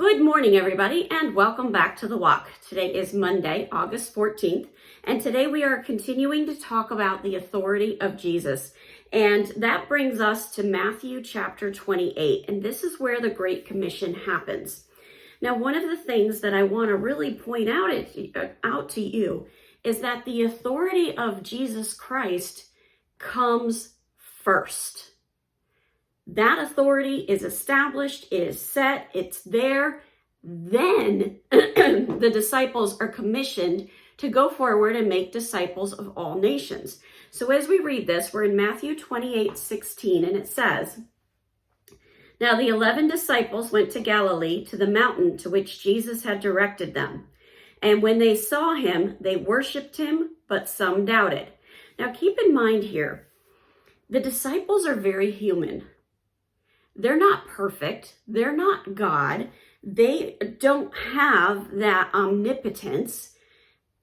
Good morning, everybody, and welcome back to The Walk. Today is Monday, August 14th, and today we are continuing to talk about the authority of Jesus. And that brings us to Matthew chapter 28, and this is where the Great Commission happens. Now, one of the things that I want to really point out to you is that the authority of Jesus Christ comes first. That authority is established, it is set, it's there. Then the disciples are commissioned to go forward and make disciples of all nations. So as we read this, we're in Matthew 28:16, and it says, "Now the 11 disciples went to Galilee, to the mountain to which Jesus had directed them. And when they saw him, they worshiped him, but some doubted." Now keep in mind here, the disciples are very human. They're not perfect. They're not God. They don't have that omnipotence.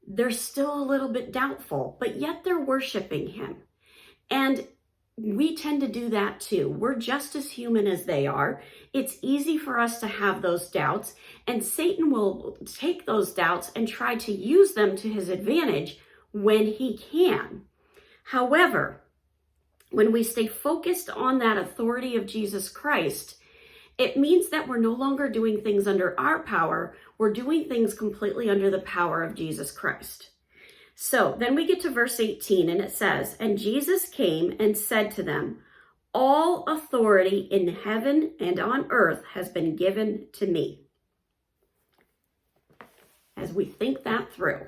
They're still a little bit doubtful, but yet they're worshiping him. And we tend to do that too. We're just as human as they are. It's easy for us to have those doubts, and Satan will take those doubts and try to use them to his advantage when he can. However, when we stay focused on that authority of Jesus Christ, it means that we're no longer doing things under our power. We're doing things completely under the power of Jesus Christ. So then we get to verse 18, and it says, "And Jesus came and said to them, 'All authority in heaven and on earth has been given to me.'" As we think that through,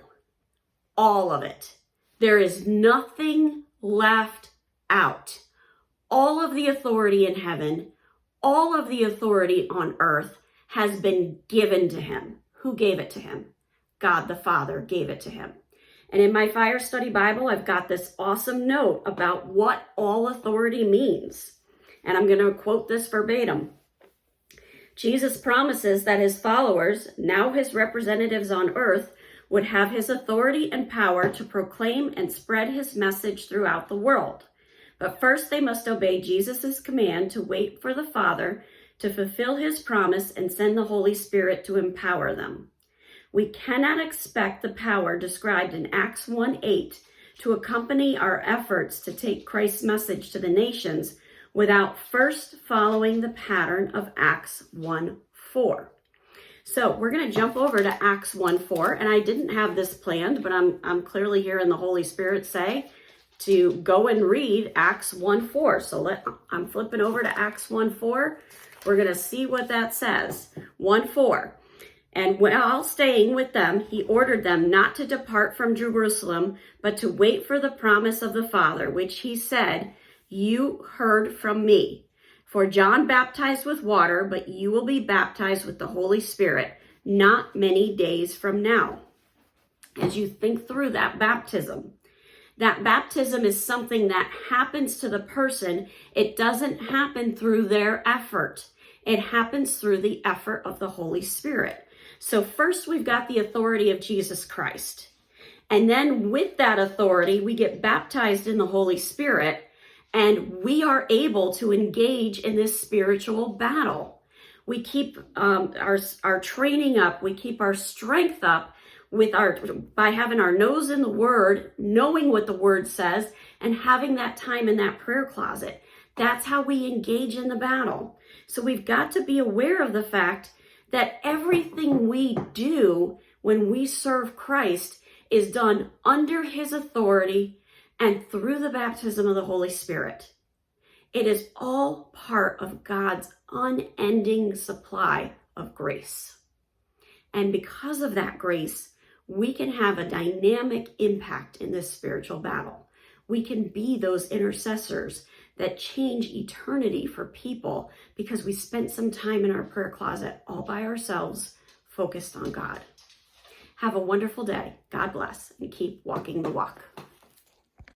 all of it, there is nothing left out. All of the authority in heaven, all of the authority on earth has been given to him. Who gave it to him? God the Father gave it to him. And in my Fire Study Bible, I've got this awesome note about what all authority means. And I'm going to quote this verbatim. Jesus promises that his followers, now his representatives on earth, would have his authority and power to proclaim and spread his message throughout the world. But first, they must obey Jesus' command to wait for the Father to fulfill his promise and send the Holy Spirit to empower them. We cannot expect the power described in Acts 1:8 to accompany our efforts to take Christ's message to the nations without first following the pattern of Acts 1:4. So we're going to jump over to Acts 1:4, and I didn't have this planned, but I'm clearly hearing the Holy Spirit say to go and read Acts 1:4. So I'm flipping over to Acts 1:4. We're going to see what that says. 1:4. "And while staying with them, he ordered them not to depart from Jerusalem, but to wait for the promise of the Father, which he said, 'You heard from me. For John baptized with water, but you will be baptized with the Holy Spirit not many days from now.'" As you think through that baptism is something that happens to the person. It doesn't happen through their effort. It happens through the effort of the Holy Spirit. So first we've got the authority of Jesus Christ. And then with that authority, we get baptized in the Holy Spirit, and we are able to engage in this spiritual battle. We keep our training up. We keep our strength up by having our nose in the Word, knowing what the Word says, and having that time in that prayer closet. That's how we engage in the battle. So we've got to be aware of the fact that everything we do when we serve Christ is done under his authority and through the baptism of the Holy Spirit. It is all part of God's unending supply of grace. And because of that grace, we can have a dynamic impact in this spiritual battle. We can be those intercessors that change eternity for people because we spent some time in our prayer closet all by ourselves, focused on God. Have a wonderful day. God bless, and keep walking the walk.